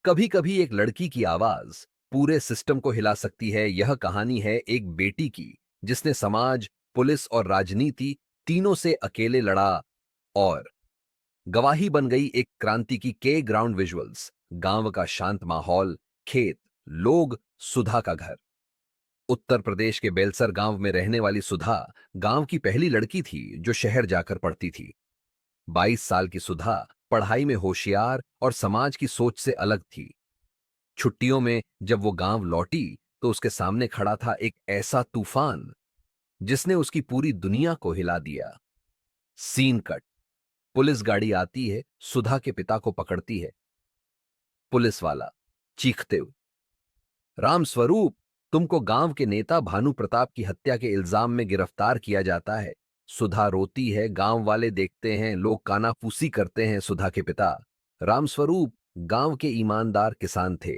कभी कभी एक लड़की की आवाज पूरे सिस्टम को हिला सकती है। यह कहानी है एक बेटी की जिसने समाज, पुलिस और राजनीति तीनों से अकेले लड़ा और गवाही बन गई एक क्रांति की। के ग्राउंड विजुअल्स, गांव का शांत माहौल, खेत, लोग, सुधा का घर। उत्तर प्रदेश के बेलसर गांव में रहने वाली सुधा गांव की पहली लड़की थी जो शहर जाकर पढ़ती थी। 22 साल की सुधा पढ़ाई में होशियार और समाज की सोच से अलग थी। छुट्टियों में जब वो गांव लौटी तो उसके सामने खड़ा था एक ऐसा तूफान जिसने उसकी पूरी दुनिया को हिला दिया। Scene cut. पुलिस गाड़ी आती है, सुधा के पिता को पकड़ती है। पुलिस वाला चीखते हुए, राम स्वरूप, तुमको गांव के नेता भानु प्रताप की हत्या के इल्जाम में गिरफ्तार किया जाता है। सुधा रोती है, गांव वाले देखते हैं, लोग कानाफूसी करते हैं। सुधा के पिता रामस्वरूप गांव के ईमानदार किसान थे।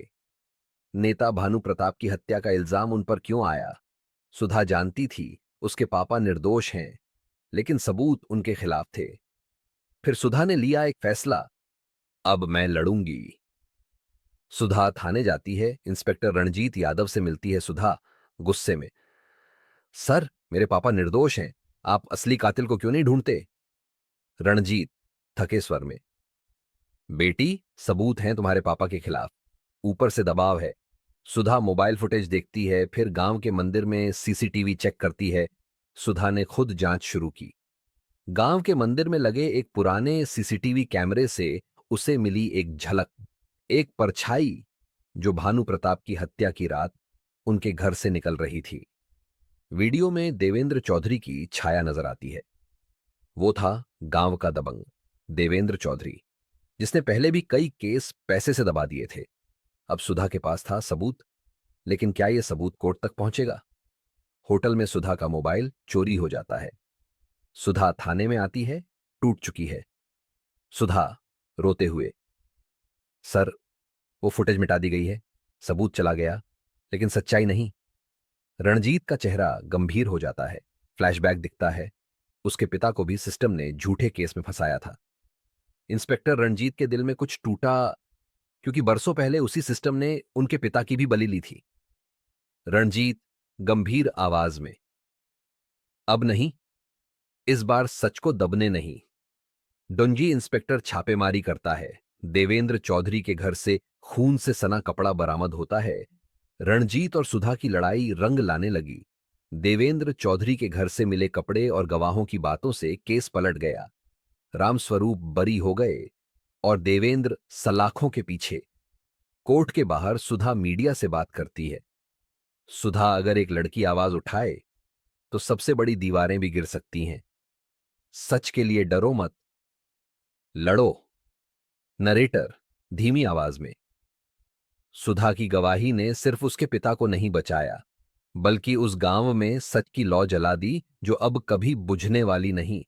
नेता भानु प्रताप की हत्या का इल्जाम उन पर क्यों आया? सुधा जानती थी उसके पापा निर्दोष हैं, लेकिन सबूत उनके खिलाफ थे। फिर सुधा ने लिया एक फैसला, अब मैं लड़ूंगी। सुधा थाने जाती है, इंस्पेक्टर रणजीत यादव से मिलती है। सुधा गुस्से में, सर, मेरे पापा निर्दोष हैं, आप असली कातिल को क्यों नहीं ढूंढते? रणजीत थके स्वर में, बेटी, सबूत हैं तुम्हारे पापा के खिलाफ, ऊपर से दबाव है। सुधा मोबाइल फुटेज देखती है, फिर गांव के मंदिर में सीसीटीवी चेक करती है। सुधा ने खुद जांच शुरू की। गांव के मंदिर में लगे एक पुराने सीसीटीवी कैमरे से उसे मिली एक झलक, एक परछाई जो भानु प्रताप की हत्या की रात उनके घर से निकल रही थी। वीडियो में देवेंद्र चौधरी की छाया नजर आती है। वो था गांव का दबंग देवेंद्र चौधरी, जिसने पहले भी कई केस पैसे से दबा दिए थे। अब सुधा के पास था सबूत, लेकिन क्या यह सबूत कोर्ट तक पहुंचेगा? होटल में सुधा का मोबाइल चोरी हो जाता है। सुधा थाने में आती है, टूट चुकी है। सुधा रोते हुए, सर, वो फुटेज मिटा दी गई है, सबूत चला गया, लेकिन सच्चाई नहीं। रणजीत का चेहरा गंभीर हो जाता है। फ्लैशबैक दिखता है, उसके पिता को भी सिस्टम ने झूठे केस में फंसाया था। इंस्पेक्टर रणजीत के दिल में कुछ टूटा, क्योंकि बरसों पहले उसी सिस्टम ने उनके पिता की भी बलि ली थी। रणजीत गंभीर आवाज में, अब नहीं, इस बार सच को दबने नहीं। डोंजी इंस्पेक्टर छापेमारी करता है। देवेंद्र चौधरी के घर से खून से सना कपड़ा बरामद होता है। रणजीत और सुधा की लड़ाई रंग लाने लगी। देवेंद्र चौधरी के घर से मिले कपड़े और गवाहों की बातों से केस पलट गया। रामस्वरूप बरी हो गए और देवेंद्र सलाखों के पीछे। कोर्ट के बाहर सुधा मीडिया से बात करती है। सुधा, अगर एक लड़की आवाज उठाए तो सबसे बड़ी दीवारें भी गिर सकती हैं। सच के लिए डरो मत, लड़ो। नरेटर धीमी आवाज में, सुधा की गवाही ने सिर्फ उसके पिता को नहीं बचाया, बल्कि उस गांव में सच की लौ जला दी जो अब कभी बुझने वाली नहीं।